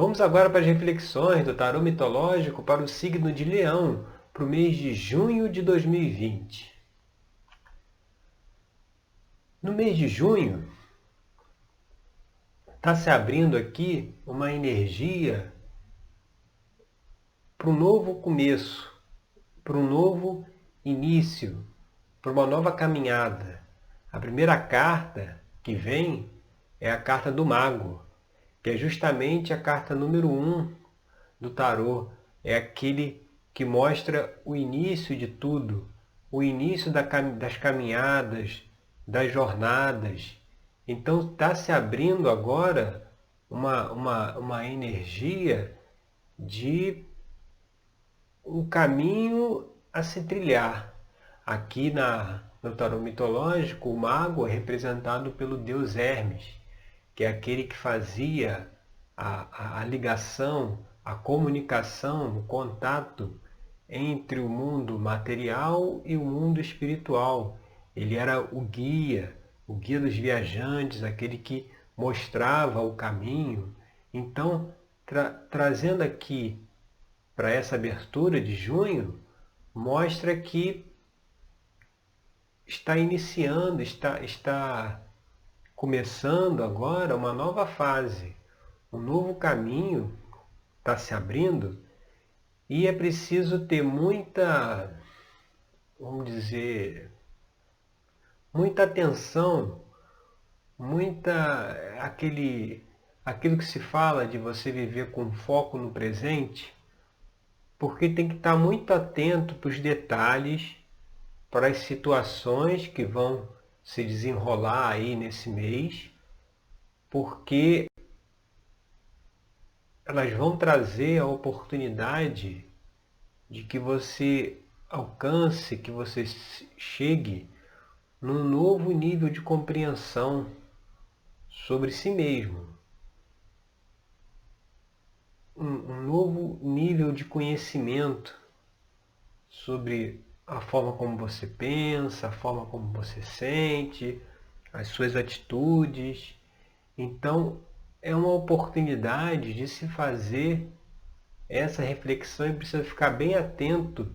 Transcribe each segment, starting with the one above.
Vamos agora para as reflexões do tarô mitológico para o signo de Leão, para o mês de junho de 2020. No mês de junho, está se abrindo aqui uma energia para um novo começo, para um novo início, para uma nova caminhada. A primeira carta que vem é a carta do Mago, que é justamente a carta número 1 do tarô. É aquele que mostra o início de tudo, o início das caminhadas, das jornadas. Então está se abrindo agora uma energia de um caminho a se trilhar. Aqui no tarô mitológico, o mago é representado pelo deus Hermes, que é aquele que fazia a ligação, a comunicação, o contato entre o mundo material e o mundo espiritual. Ele era o guia dos viajantes, aquele que mostrava o caminho. Então, trazendo aqui para essa abertura de junho, mostra que está iniciando, está começando agora uma nova fase, um novo caminho está se abrindo e é preciso ter muita, vamos dizer, muita atenção, aquilo que se fala de você viver com foco no presente, porque tem que estar muito atento para os detalhes, para as situações que vão se desenrolar aí nesse mês, porque elas vão trazer a oportunidade de que você alcance, que você chegue num novo nível de compreensão sobre si mesmo, um novo nível de conhecimento sobre a forma como você pensa, a forma como você sente, as suas atitudes. Então, é uma oportunidade de se fazer essa reflexão e precisa ficar bem atento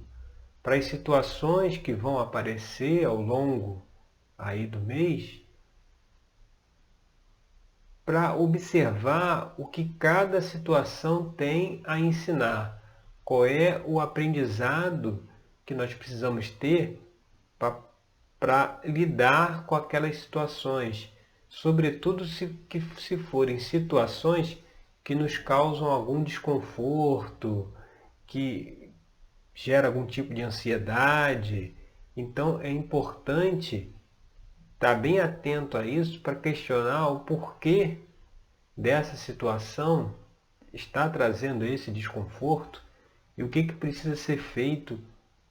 para as situações que vão aparecer ao longo aí do mês, para observar o que cada situação tem a ensinar, qual é o aprendizado que nós precisamos ter para lidar com aquelas situações, sobretudo se forem situações que nos causam algum desconforto, que gera algum tipo de ansiedade. Então é importante estar bem atento a isso para questionar o porquê dessa situação está trazendo esse desconforto e o que precisa ser feito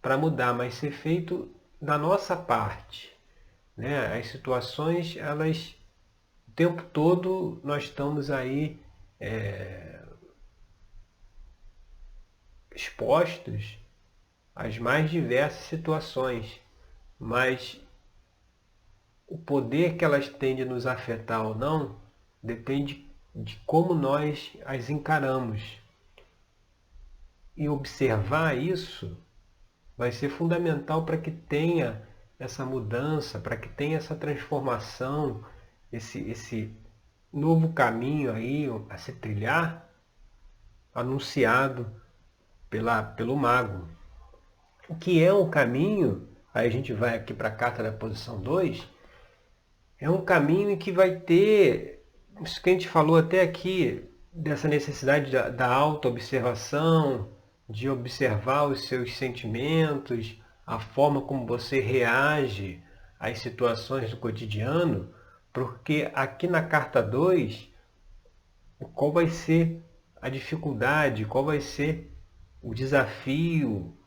para mudar, mas ser feito da nossa parte, né? As situações, elas, o tempo todo nós estamos aí expostos às mais diversas situações, mas o poder que elas têm de nos afetar ou não depende de como nós as encaramos. E observar isso vai ser fundamental para que tenha essa mudança, para que tenha essa transformação, esse novo caminho aí a se trilhar, anunciado pelo mago. O que é um caminho, aí a gente vai aqui para a carta da posição 2, é um caminho em que vai ter, isso que a gente falou até aqui, dessa necessidade da autoobservação, de observar os seus sentimentos, a forma como você reage às situações do cotidiano, porque aqui na carta 2, qual vai ser a dificuldade, qual vai ser o desafio,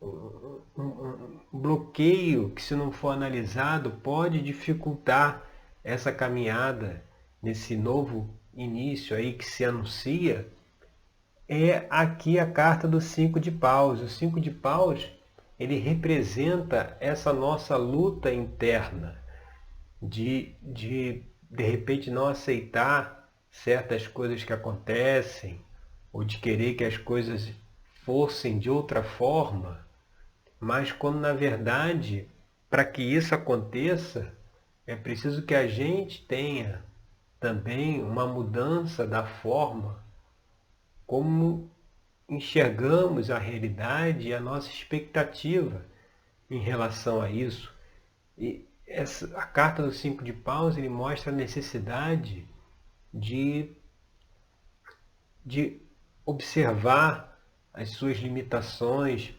um bloqueio que, se não for analisado, pode dificultar essa caminhada nesse novo início aí que se anuncia, é aqui a carta do 5 de paus. O 5 de paus, ele representa essa nossa luta interna de repente não aceitar certas coisas que acontecem, ou de querer que as coisas fossem de outra forma, mas quando na verdade, para que isso aconteça, é preciso que a gente tenha também uma mudança da forma como enxergamos a realidade e a nossa expectativa em relação a isso. E a carta do 5 de Paus ele mostra a necessidade de observar as suas limitações,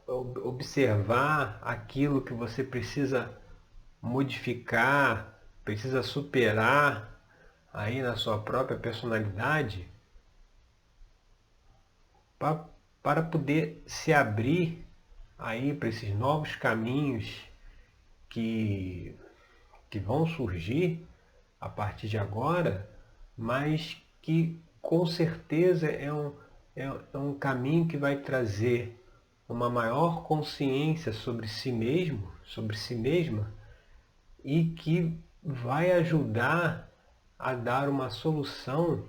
observar aquilo que você precisa modificar, precisa superar aí na sua própria personalidade para poder se abrir aí para esses novos caminhos que vão surgir a partir de agora, mas que com certeza é um caminho que vai trazer uma maior consciência sobre si mesmo, sobre si mesma, e que vai ajudar a dar uma solução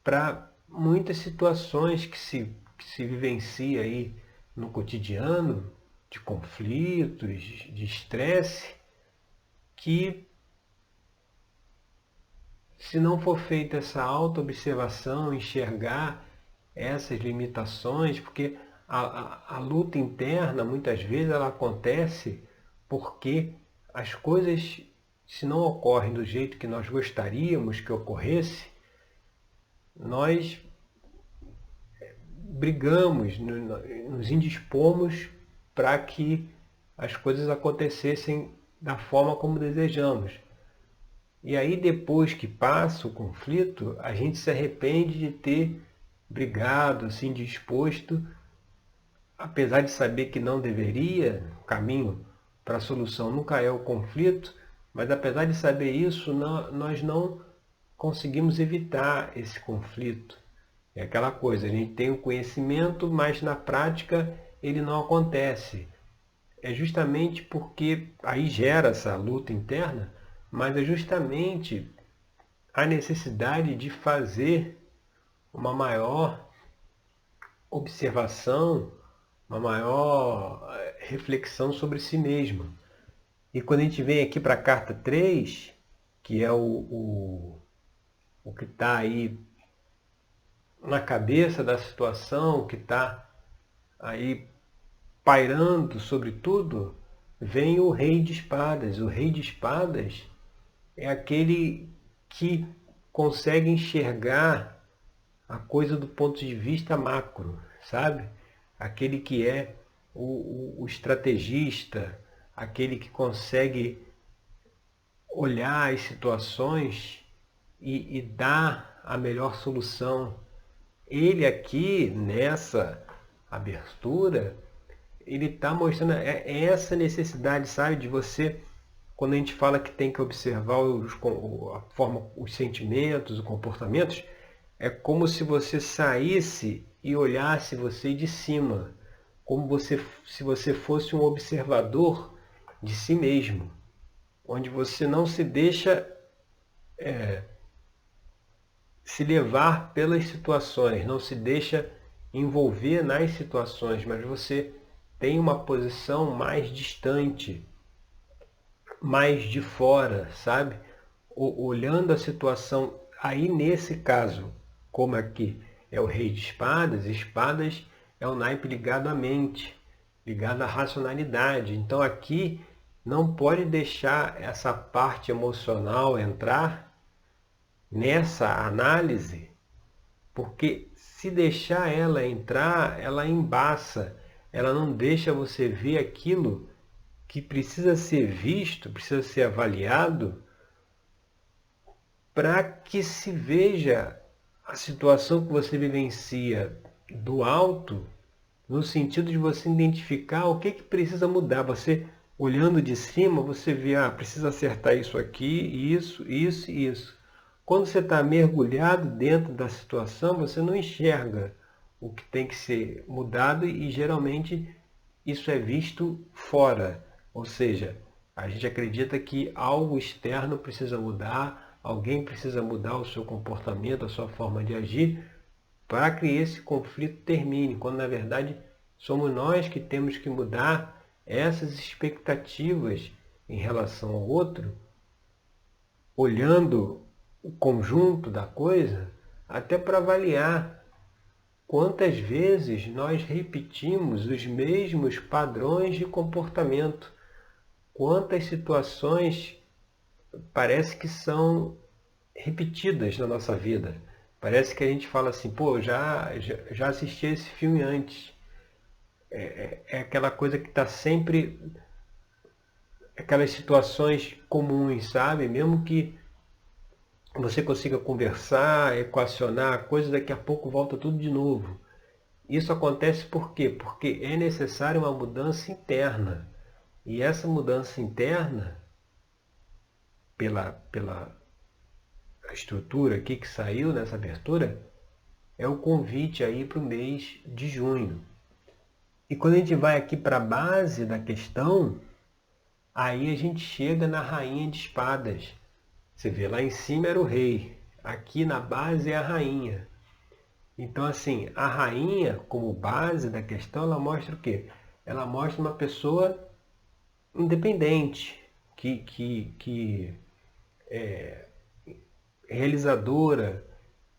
para muitas situações que se vivencia aí no cotidiano, de conflitos, de estresse, que se não for feita essa autoobservação, enxergar essas limitações, porque a luta interna, muitas vezes, ela acontece porque as coisas, se não ocorrem do jeito que nós gostaríamos que ocorresse, nós brigamos, nos indispomos para que as coisas acontecessem da forma como desejamos. E aí, depois que passa o conflito, a gente se arrepende de ter brigado, assim, disposto, apesar de saber que não deveria, o caminho para a solução nunca é o conflito, mas apesar de saber isso, nós não conseguimos evitar esse conflito. É aquela coisa, a gente tem o conhecimento, mas na prática ele não acontece. É justamente porque aí gera essa luta interna, mas é justamente a necessidade de fazer uma maior observação, uma maior reflexão sobre si mesmo. E quando a gente vem aqui para a carta 3, que é o que está aí na cabeça da situação, que está aí pairando sobre tudo, vem o Rei de Espadas. O Rei de Espadas é aquele que consegue enxergar a coisa do ponto de vista macro, sabe? Aquele que é o estrategista, aquele que consegue olhar as situações e dar a melhor solução. Ele aqui, nessa abertura, ele está mostrando essa necessidade, sabe, de você, quando a gente fala que tem que observar a forma, os sentimentos, os comportamentos, é como se você saísse e olhasse você de cima, como se você fosse um observador de si mesmo, onde você não se deixa se levar pelas situações, não se deixa envolver nas situações, mas você tem uma posição mais distante, mais de fora, sabe? Olhando a situação, aí nesse caso, como aqui é o Rei de Espadas, espadas é o naipe ligado à mente, ligado à racionalidade. Então aqui não pode deixar essa parte emocional entrar nessa análise, porque se deixar ela entrar, ela embaça, ela não deixa você ver aquilo que precisa ser visto, precisa ser avaliado, para que se veja a situação que você vivencia do alto, no sentido de você identificar o que precisa mudar. Você, olhando de cima, você vê, precisa acertar isso aqui, isso, isso e isso. Quando você está mergulhado dentro da situação, você não enxerga o que tem que ser mudado e geralmente isso é visto fora. Ou seja, a gente acredita que algo externo precisa mudar, alguém precisa mudar o seu comportamento, a sua forma de agir, para que esse conflito termine, quando na verdade somos nós que temos que mudar essas expectativas em relação ao outro, olhando o conjunto da coisa, até para avaliar quantas vezes nós repetimos os mesmos padrões de comportamento, quantas situações parece que são repetidas na nossa vida. Parece que a gente fala assim, pô, já assisti esse filme antes. É aquela coisa que está sempre, aquelas situações comuns, sabe? Mesmo que você consiga conversar, equacionar a coisa, daqui a pouco volta tudo de novo. Isso acontece por quê? Porque é necessária uma mudança interna. E essa mudança interna, pela estrutura aqui que saiu nessa abertura, é o convite aí para o mês de junho. E quando a gente vai aqui para a base da questão, aí a gente chega na rainha de espadas. Você vê, lá em cima era o rei, aqui na base é a rainha. Então, assim, a rainha, como base da questão, ela mostra o quê? Ela mostra uma pessoa independente, que é realizadora,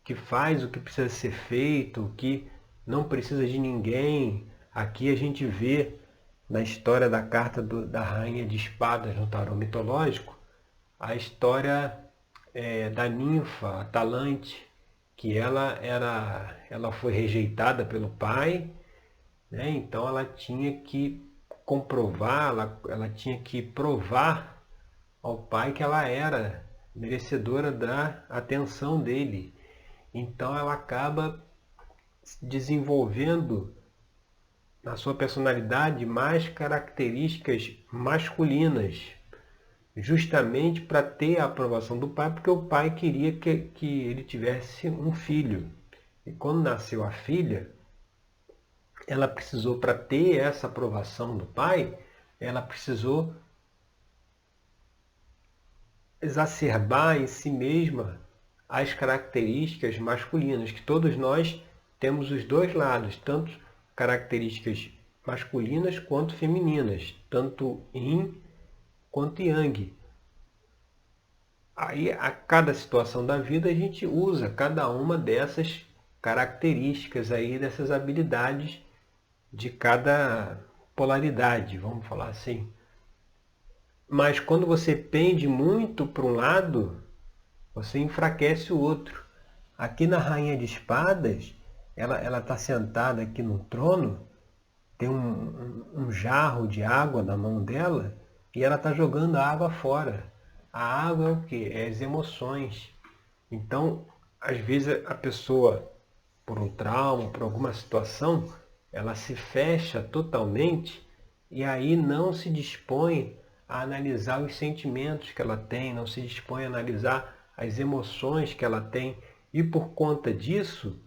que faz o que precisa ser feito, que não precisa de ninguém. Aqui a gente vê na história da carta da Rainha de Espadas no tarô mitológico, a história da ninfa Atalante, que ela foi rejeitada pelo pai, né? Então ela tinha que comprovar, ela tinha que provar ao pai que ela era merecedora da atenção dele. Então ela acaba desenvolvendo na sua personalidade mais características masculinas, justamente para ter a aprovação do pai, porque o pai queria que ele tivesse um filho. E quando nasceu a filha, ela precisou, para ter essa aprovação do pai, ela precisou exacerbar em si mesma as características masculinas, que todos nós temos os dois lados, tanto características masculinas quanto femininas, tanto yin quanto yang. Aí, a cada situação da vida, a gente usa cada uma dessas características aí, dessas habilidades de cada polaridade, vamos falar assim. Mas quando você pende muito para um lado, você enfraquece o outro. Aqui na Rainha de Espadas, ela está sentada aqui no trono, tem um jarro de água na mão dela e ela está jogando a água fora. A água é o quê? É as emoções. Então, às vezes a pessoa, por um trauma, por alguma situação, ela se fecha totalmente e aí não se dispõe a analisar os sentimentos que ela tem, não se dispõe a analisar as emoções que ela tem. E por conta disso,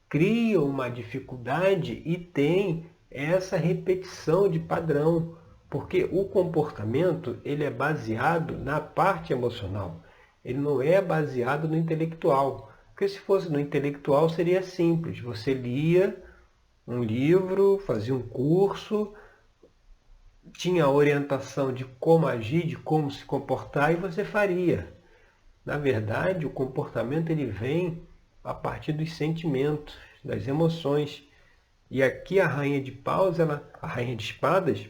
cria uma dificuldade e tem essa repetição de padrão, porque o comportamento ele é baseado na parte emocional, ele não é baseado no intelectual, porque se fosse no intelectual seria simples, você lia um livro, fazia um curso, tinha a orientação de como agir, de como se comportar e você faria. Na verdade, o comportamento ele vem a partir dos sentimentos, das emoções. E aqui a Rainha de Paus, a Rainha de Espadas,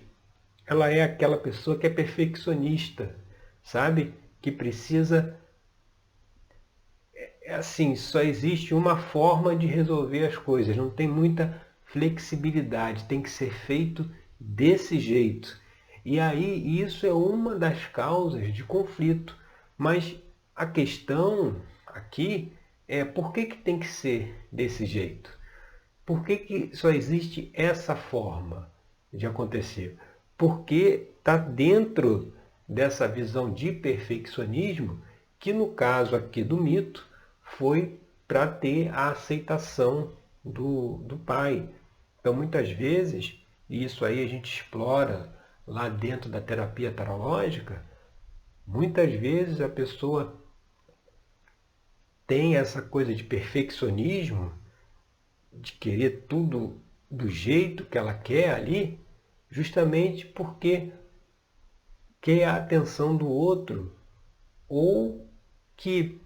ela é aquela pessoa que é perfeccionista, sabe? Que precisa... É assim, só existe uma forma de resolver as coisas, não tem muita flexibilidade, tem que ser feito desse jeito. E aí isso é uma das causas de conflito. Mas a questão aqui é por que tem que ser desse jeito? Por que só existe essa forma de acontecer? Porque está dentro dessa visão de perfeccionismo que no caso aqui do mito foi para ter a aceitação do pai. Então muitas vezes, e isso aí a gente explora lá dentro da terapia tarológica, muitas vezes a pessoa tem essa coisa de perfeccionismo, de querer tudo do jeito que ela quer ali, justamente porque quer a atenção do outro, ou que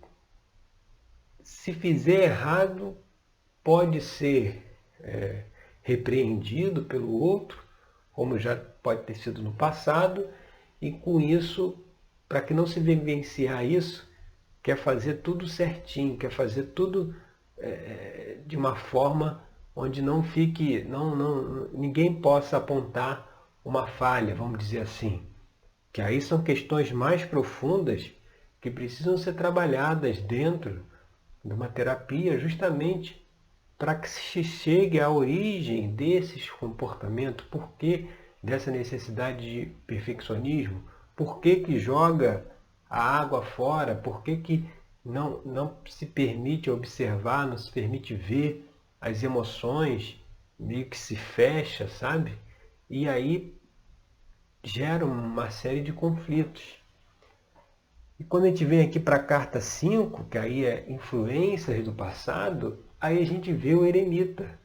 se fizer errado pode ser repreendido pelo outro, como já pode ter sido no passado, e com isso, para que não se vivenciar isso, quer fazer tudo certinho, quer fazer tudo de uma forma onde não fique, ninguém possa apontar uma falha, vamos dizer assim. Que aí são questões mais profundas que precisam ser trabalhadas dentro de uma terapia, justamente para que se chegue à origem desses comportamentos, por que dessa necessidade de perfeccionismo, por que joga a água fora, por que não se permite observar, não se permite ver as emoções, meio que se fecha, sabe? E aí gera uma série de conflitos. E quando a gente vem aqui para a carta 5, que aí é influências do passado, aí a gente vê o eremita.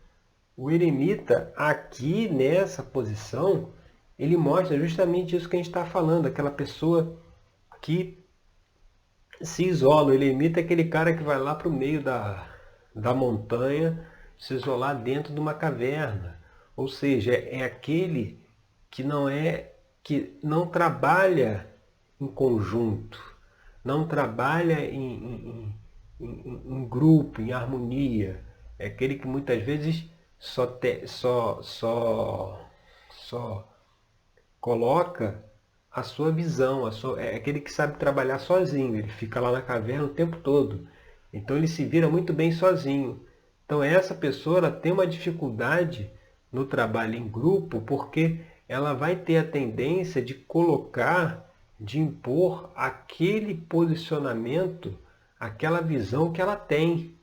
O eremita, aqui nessa posição, ele mostra justamente isso que a gente está falando, aquela pessoa que se isola. O eremita é aquele cara que vai lá para o meio da montanha, se isolar dentro de uma caverna. Ou seja, é aquele que não trabalha em conjunto, não trabalha em grupo, em harmonia. É aquele que muitas vezes só coloca a sua visão, é aquele que sabe trabalhar sozinho, ele fica lá na caverna o tempo todo. Então ele se vira muito bem sozinho. Então essa pessoa ela tem uma dificuldade no trabalho em grupo, porque ela vai ter a tendência de colocar, de impor aquele posicionamento, aquela visão que ela tem,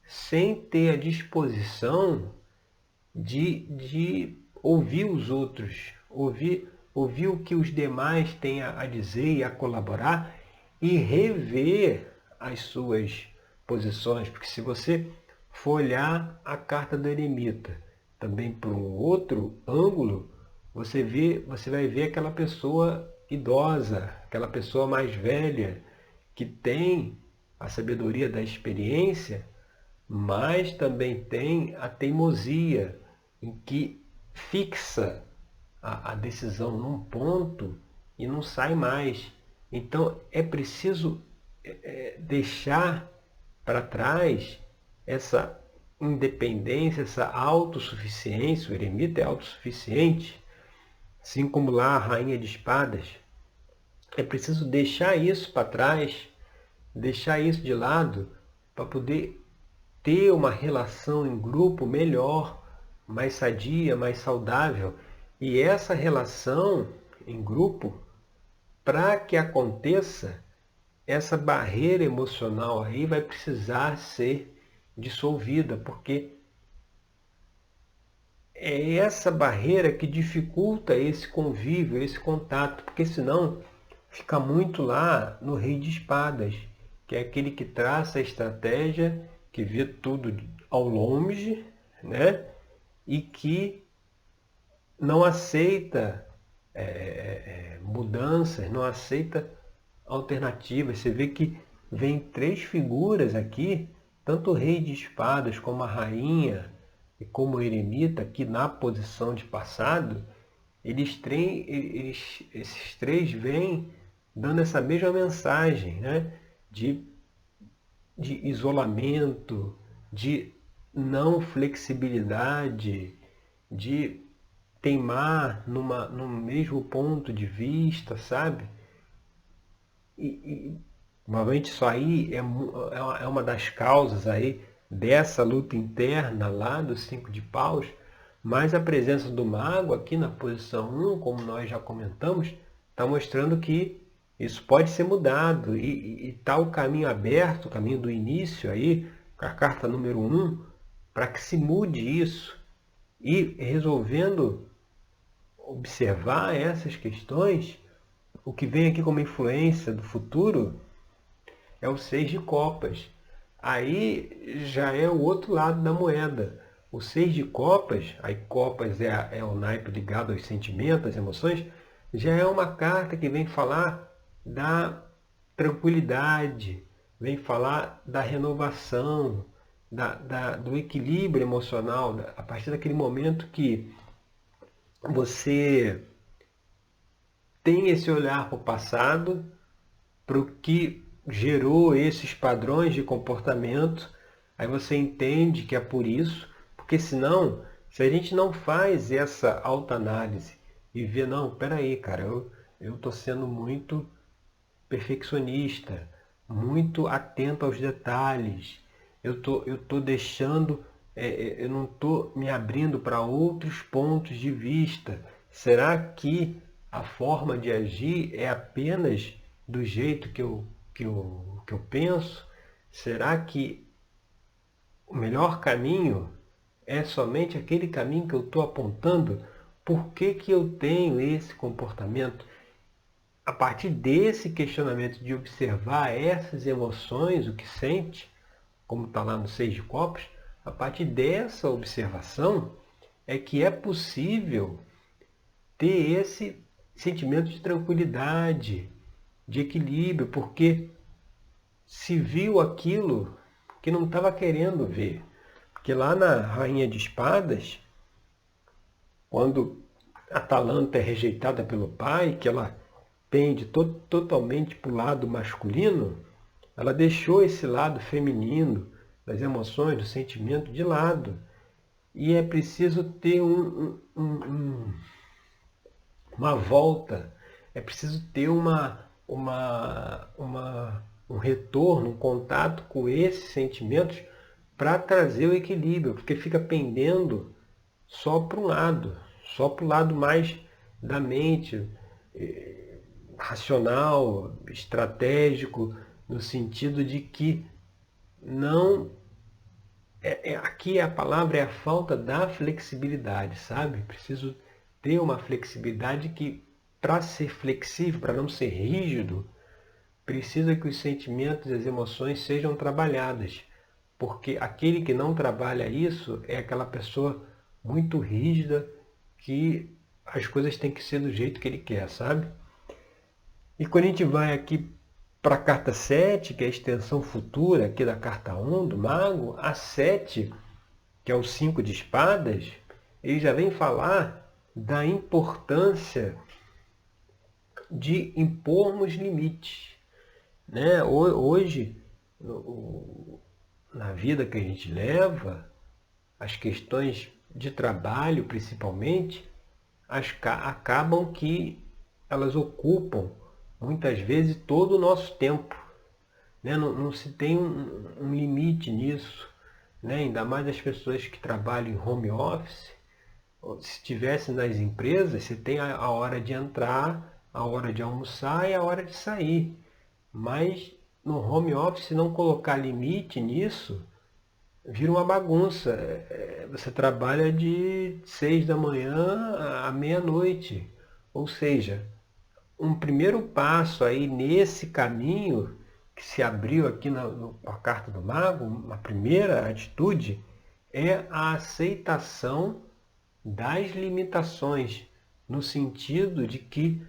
sem ter a disposição de ouvir os outros, ouvir o que os demais têm a dizer e a colaborar e rever as suas posições. Porque se você for olhar a carta do eremita também por um outro ângulo, você vai ver aquela pessoa idosa, aquela pessoa mais velha, que tem a sabedoria da experiência, mas também tem a teimosia, em que fixa a decisão num ponto e não sai mais. Então é preciso deixar para trás essa independência, essa autossuficiência. O eremita é autossuficiente, assim como lá a rainha de espadas. É preciso deixar isso para trás, deixar isso de lado, para poder ter uma relação em grupo melhor, mais sadia, mais saudável. E essa relação em grupo, para que aconteça, essa barreira emocional aí vai precisar ser dissolvida, porque é essa barreira que dificulta esse convívio, esse contato, porque senão fica muito lá no rei de espadas, que é aquele que traça a estratégia, que vê tudo ao longe, né? E que não aceita mudanças, não aceita alternativas. Você vê que vem três figuras aqui, tanto o rei de espadas como a rainha e como o eremita, aqui na posição de passado, esses três vêm dando essa mesma mensagem, né? de isolamento, de não flexibilidade, de teimar no mesmo ponto de vista, sabe? Provavelmente isso aí é uma das causas aí dessa luta interna lá dos 5 de paus, mas a presença do mago aqui na posição 1, como nós já comentamos, está mostrando que isso pode ser mudado e está o caminho aberto, o caminho do início aí, com a carta número 1, para que se mude isso e resolvendo observar essas questões. O que vem aqui como influência do futuro é o 6 de copas. aí já é o outro lado da moeda. O 6 de copas, aí copas é o naipe ligado aos sentimentos, às emoções, já é uma carta que vem falar da tranquilidade, vem falar da renovação, do equilíbrio emocional, a partir daquele momento que você tem esse olhar para o passado, para o que gerou esses padrões de comportamento, aí você entende que é por isso, porque senão, se a gente não faz essa autoanálise e vê, não, peraí, cara, eu estou sendo muito perfeccionista, muito atento aos detalhes, eu tô deixando, eu não estou me abrindo para outros pontos de vista. Será que a forma de agir é apenas do jeito que eu penso? Será que o melhor caminho é somente aquele caminho que eu estou apontando? Por que que eu tenho esse comportamento? A partir desse questionamento de observar essas emoções, o que sente, como está lá no 6 de copas, a partir dessa observação é que é possível ter esse sentimento de tranquilidade, de equilíbrio, porque se viu aquilo que não estava querendo ver. Porque lá na Rainha de Espadas, quando a Atalanta é rejeitada pelo pai, que ela pende totalmente para o lado masculino, ela deixou esse lado feminino, das emoções, do sentimento de lado. E é preciso ter uma volta, é preciso ter um retorno, um contato com esses sentimentos para trazer o equilíbrio, porque fica pendendo só para um lado, só para o lado mais da mente, racional, estratégico, no sentido de que não. Aqui a palavra é a falta da flexibilidade, sabe? Preciso ter uma flexibilidade que, para ser flexível, para não ser rígido, precisa que os sentimentos e as emoções sejam trabalhadas. Porque aquele que não trabalha isso é aquela pessoa muito rígida que as coisas têm que ser do jeito que ele quer, sabe? E quando a gente vai aqui para a carta 7, que é a extensão futura aqui da carta 1 do Mago, a 7, que é o 5 de espadas, ele já vem falar da importância de impormos limites. Né? Hoje, na vida que a gente leva, as questões de trabalho principalmente, acabam que elas ocupam muitas vezes todo o nosso tempo. Né? Não se tem um limite nisso. Né? Ainda mais as pessoas que trabalham em home office. Se estivesse nas empresas, você tem a hora de entrar, a hora de almoçar e a hora de sair. Mas no home office, se não colocar limite nisso, vira uma bagunça. Você trabalha de 6 da manhã à meia-noite. Ou seja, um primeiro passo aí nesse caminho que se abriu aqui na carta do Mago, uma primeira atitude, é a aceitação das limitações, no sentido de que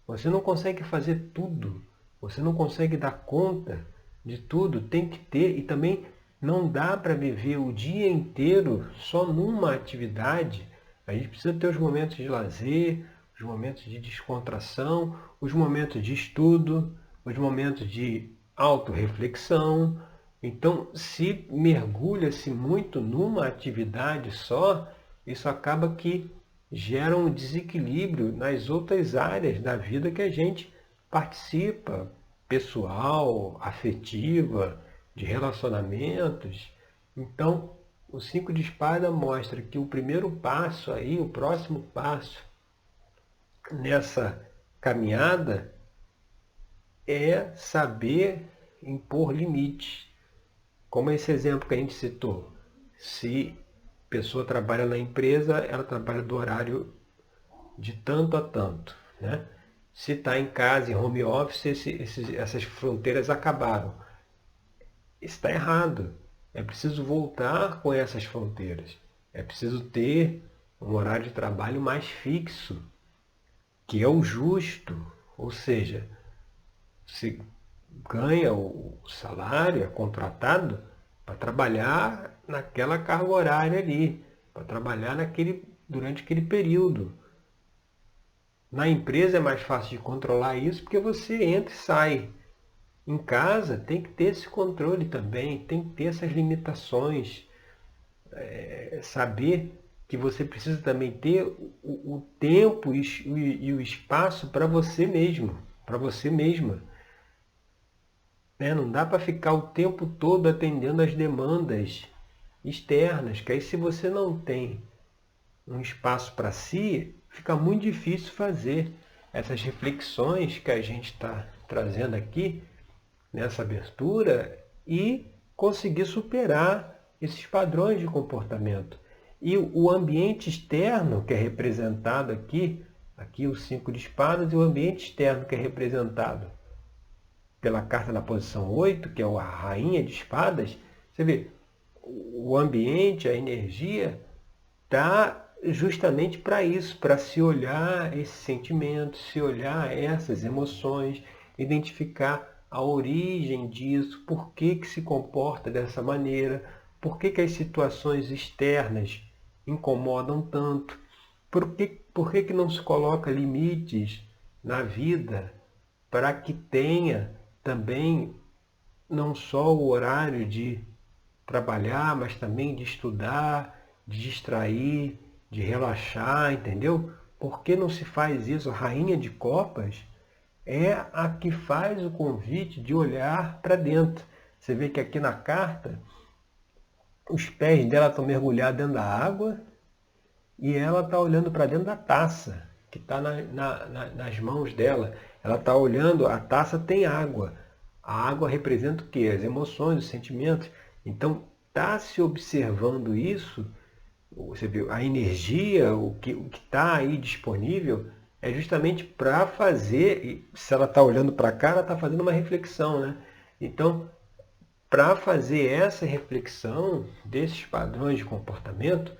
você não consegue fazer tudo, você não consegue dar conta de tudo, tem que ter, e também não dá para viver o dia inteiro só numa atividade. A gente precisa ter os momentos de lazer, os momentos de descontração, os momentos de estudo, os momentos de autorreflexão. Então, se mergulha-se muito numa atividade só, isso acaba que gera um desequilíbrio nas outras áreas da vida que a gente participa, pessoal, afetiva, de relacionamentos. Então, o 5 de espada mostra que o primeiro passo aí, o próximo passo nessa caminhada é saber impor limites. Como esse exemplo que a gente citou. Se a pessoa trabalha na empresa, ela trabalha do horário de tanto a tanto. Né? Se está em casa, em home office, essas fronteiras acabaram. está errado. É preciso voltar com essas fronteiras. É preciso ter um horário de trabalho mais fixo, que é o justo. Ou seja, você ganha o salário, é contratado para trabalhar naquela carga horária ali, para trabalhar durante aquele período. Na empresa é mais fácil de controlar isso porque você entra e sai. Em casa tem que ter esse controle também, tem que ter essas limitações, saber que você precisa também ter o tempo e o espaço para você mesmo, para você mesma. Né? Não dá para ficar o tempo todo atendendo as demandas externas, que aí se você não tem um espaço para si, fica muito difícil fazer essas reflexões que a gente está trazendo aqui nessa abertura e conseguir superar esses padrões de comportamento. E o ambiente externo, que é representado aqui o 5 de espadas, e o ambiente externo, que é representado pela carta na posição 8, que é a rainha de espadas, você vê, o ambiente, a energia, está justamente para isso, para se olhar esses sentimentos, se olhar essas emoções, identificar a origem disso, por que que se comporta dessa maneira, por que que as situações externas incomodam tanto, por que que não se coloca limites na vida para que tenha também não só o horário de trabalhar, mas também de estudar, de distrair, de relaxar, entendeu? Por que não se faz isso? A rainha de copas é a que faz o convite de olhar para dentro. Você vê que aqui na carta, os pés dela estão mergulhados dentro da água e ela está olhando para dentro da taça, que está nas mãos dela. Ela está olhando, a taça tem água. A água representa o quê? As emoções, os sentimentos. Então, está se observando isso, você viu, a energia, o que está aí disponível, é justamente para fazer, se ela está olhando para cá, ela está fazendo uma reflexão, né? Então, para fazer essa reflexão desses padrões de comportamento,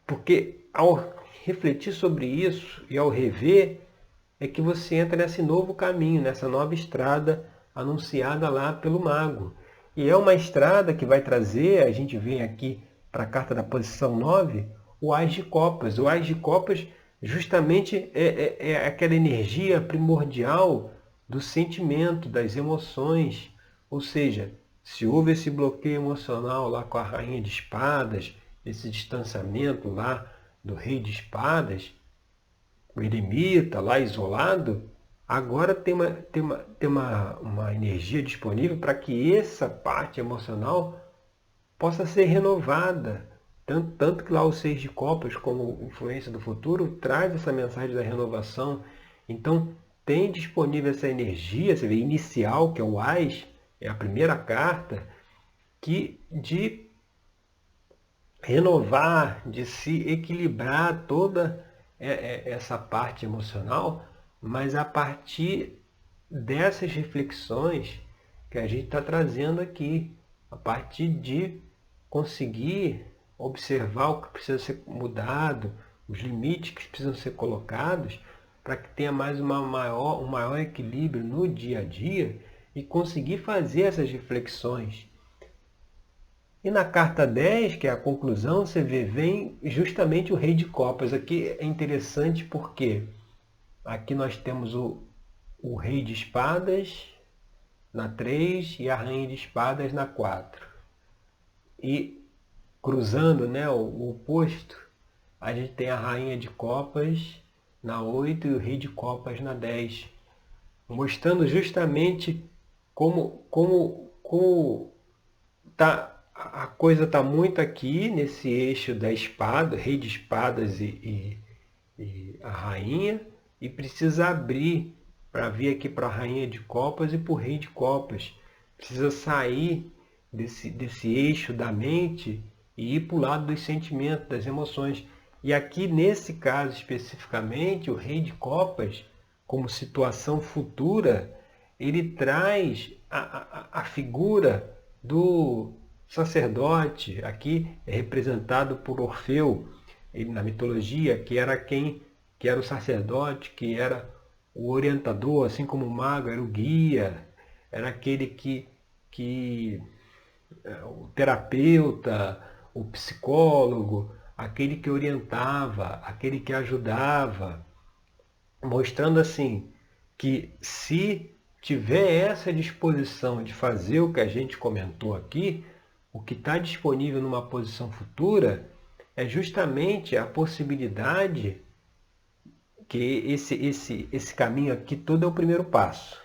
porque ao refletir sobre isso e ao rever, é que você entra nesse novo caminho, nessa nova estrada anunciada lá pelo mago. E é uma estrada que vai trazer, a gente vem aqui para a carta da posição 9, o Ás de Copas. O Ás de Copas justamente é aquela energia primordial do sentimento, das emoções. Ou seja, se houve esse bloqueio emocional lá com a Rainha de Espadas, esse distanciamento lá do Rei de Espadas, o eremita lá isolado, agora tem uma energia disponível para que essa parte emocional possa ser renovada. Tanto que lá o 6 de copas, como influência do futuro, traz essa mensagem da renovação. Então, tem disponível essa energia, você vê, inicial, que é o Ás, é a primeira carta, de renovar, de se equilibrar toda essa parte emocional, mas a partir dessas reflexões que a gente está trazendo aqui, a partir de conseguir observar o que precisa ser mudado, os limites que precisam ser colocados, para que tenha um maior equilíbrio no dia a dia e conseguir fazer essas reflexões. E na carta 10, que é a conclusão, você vê, vem justamente o Rei de Copas. Aqui é interessante porque aqui nós temos o Rei de Espadas na 3 e a Rainha de Espadas na 4. E cruzando, né, o oposto, a gente tem a Rainha de Copas na 8 e o Rei de Copas na 10. Mostrando justamente como tá, a coisa está muito aqui nesse eixo da espada, Rei de Espadas e a Rainha, e precisa abrir para vir aqui para a Rainha de Copas e para o Rei de Copas. Precisa sair desse eixo da mente e ir para o lado dos sentimentos, das emoções. E aqui, nesse caso especificamente, o Rei de Copas, como situação futura, ele traz a figura do sacerdote, aqui é representado por Orfeu, ele, na mitologia, que era o sacerdote, que era o orientador, assim como o mago era o guia, era aquele o terapeuta, o psicólogo, aquele que orientava, aquele que ajudava, mostrando assim que se tiver essa disposição de fazer o que a gente comentou aqui, o que está disponível numa posição futura é justamente a possibilidade que esse caminho aqui todo é o primeiro passo.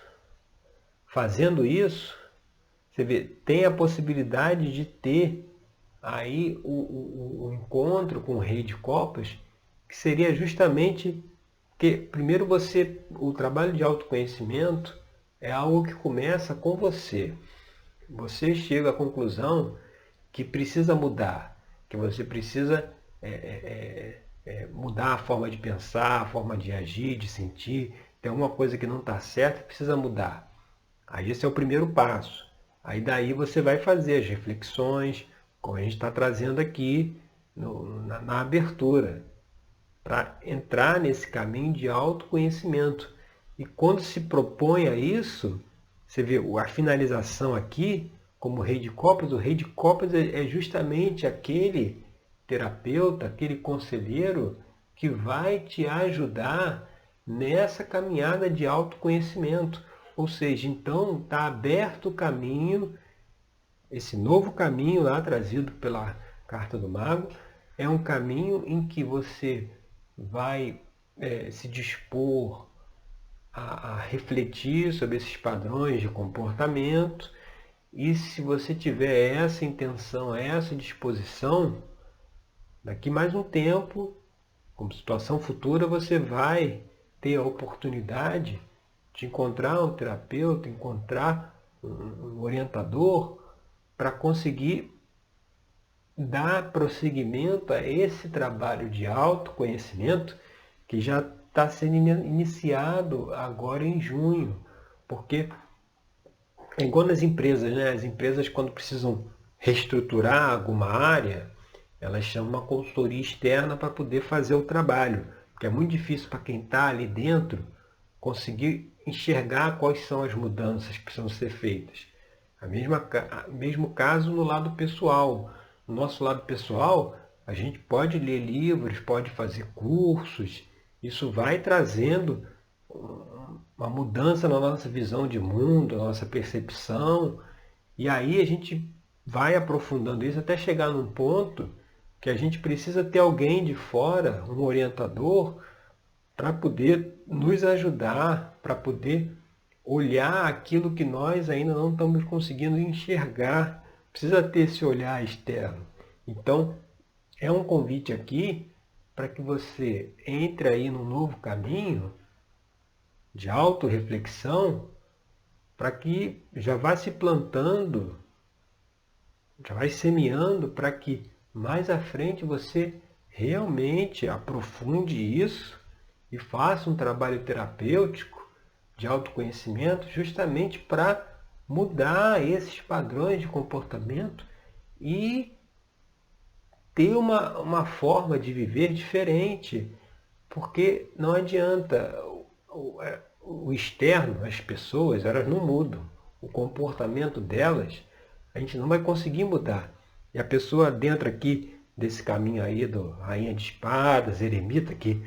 Fazendo isso, você vê, tem a possibilidade de ter aí o encontro com o rei de copas, que seria justamente que, primeiro, o trabalho de autoconhecimento é algo que começa com você. Você chega à conclusão que precisa mudar, que você precisa mudar a forma de pensar, a forma de agir, de sentir. Tem alguma coisa que não está certa, precisa mudar. Aí esse é o primeiro passo. Aí daí você vai fazer as reflexões, como a gente está trazendo aqui na abertura, para entrar nesse caminho de autoconhecimento. E quando se propõe a isso, você vê a finalização aqui, como o rei de copas é justamente aquele terapeuta, aquele conselheiro que vai te ajudar nessa caminhada de autoconhecimento. Ou seja, então está aberto o caminho, esse novo caminho lá trazido pela Carta do Mago, é um caminho em que você vai se dispor a refletir sobre esses padrões de comportamento, e se você tiver essa intenção, essa disposição, daqui mais um tempo, como situação futura, você vai ter a oportunidade de encontrar um terapeuta, encontrar um orientador para conseguir dar prosseguimento a esse trabalho de autoconhecimento que já está sendo iniciado agora em junho. Porque é igual nas empresas, né? As empresas, quando precisam reestruturar alguma área, elas chamam uma consultoria externa para poder fazer o trabalho. Porque é muito difícil para quem está ali dentro conseguir enxergar quais são as mudanças que precisam ser feitas. Mesmo caso no lado pessoal. No nosso lado pessoal, a gente pode ler livros, pode fazer cursos. Isso vai trazendo uma mudança na nossa visão de mundo, na nossa percepção. E aí a gente vai aprofundando isso até chegar num ponto que a gente precisa ter alguém de fora, um orientador, para poder nos ajudar, para poder olhar aquilo que nós ainda não estamos conseguindo enxergar. Precisa ter esse olhar externo. Então, é um convite aqui para que você entre aí num novo caminho de autorreflexão, para que já vá se plantando, já vai semeando, para que mais à frente você realmente aprofunde isso e faça um trabalho terapêutico de autoconhecimento justamente para mudar esses padrões de comportamento e ter uma forma de viver diferente. Porque não adianta, o externo, as pessoas, elas não mudam. O comportamento delas, a gente não vai conseguir mudar. E a pessoa dentro aqui desse caminho aí do Rainha de Espadas, Eremita, que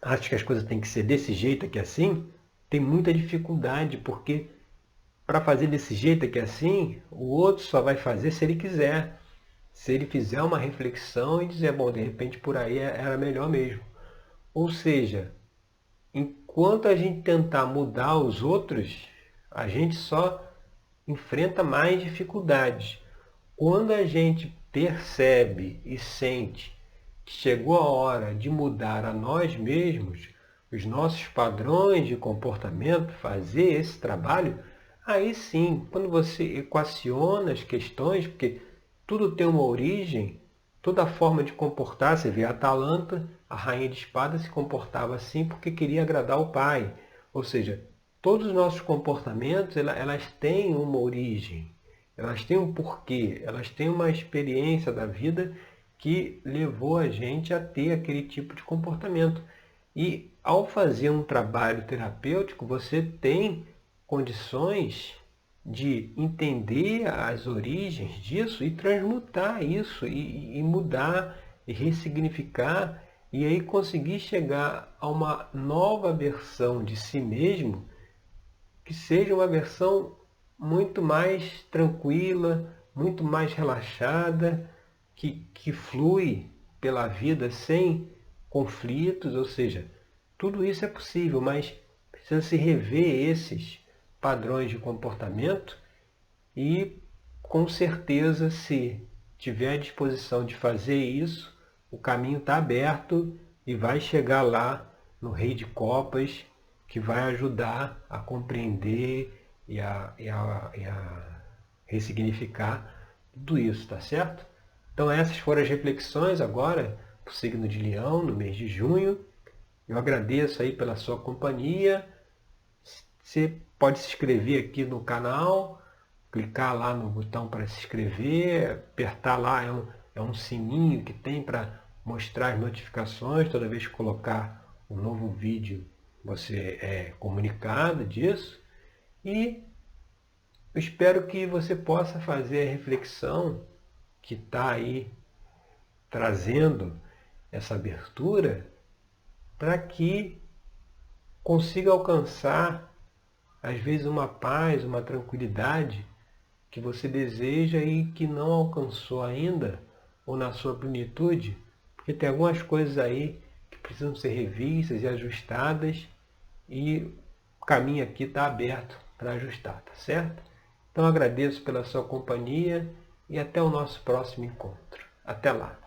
acha que as coisas têm que ser desse jeito aqui assim, tem muita dificuldade, porque para fazer desse jeito aqui assim, o outro só vai fazer se ele quiser. Se ele fizer uma reflexão e dizer, bom, de repente por aí era melhor mesmo. Ou seja, enquanto a gente tentar mudar os outros, a gente só enfrenta mais dificuldades. Quando a gente percebe e sente que chegou a hora de mudar a nós mesmos, os nossos padrões de comportamento, fazer esse trabalho, aí sim, quando você equaciona as questões, porque tudo tem uma origem, toda forma de comportar, você vê a Atalanta, a rainha de espadas, se comportava assim porque queria agradar o pai. Ou seja, todos os nossos comportamentos, elas têm uma origem, elas têm um porquê, elas têm uma experiência da vida que levou a gente a ter aquele tipo de comportamento. E ao fazer um trabalho terapêutico, você tem condições de entender as origens disso e transmutar isso, e mudar, e ressignificar, e aí conseguir chegar a uma nova versão de si mesmo, que seja uma versão muito mais tranquila, muito mais relaxada, que flui pela vida sem conflitos, ou seja, tudo isso é possível, mas precisa se rever esses padrões de comportamento e, com certeza, se tiver a disposição de fazer isso, o caminho está aberto e vai chegar lá no Rei de Copas, que vai ajudar a compreender e a ressignificar tudo isso, tá certo? Então essas foram as reflexões agora para o signo de Leão no mês de junho. Eu agradeço aí pela sua companhia. Você pode se inscrever aqui no canal, clicar lá no botão para se inscrever, apertar lá, é um sininho que tem para mostrar as notificações. Toda vez que colocar um novo vídeo, você é comunicado disso. E eu espero que você possa fazer a reflexão que está aí trazendo essa abertura, para que consiga alcançar, às vezes, uma paz, uma tranquilidade que você deseja e que não alcançou ainda, ou na sua plenitude, porque tem algumas coisas aí que precisam ser revistas e ajustadas, e o caminho aqui está aberto para ajustar, tá certo? Então agradeço pela sua companhia e até o nosso próximo encontro. Até lá!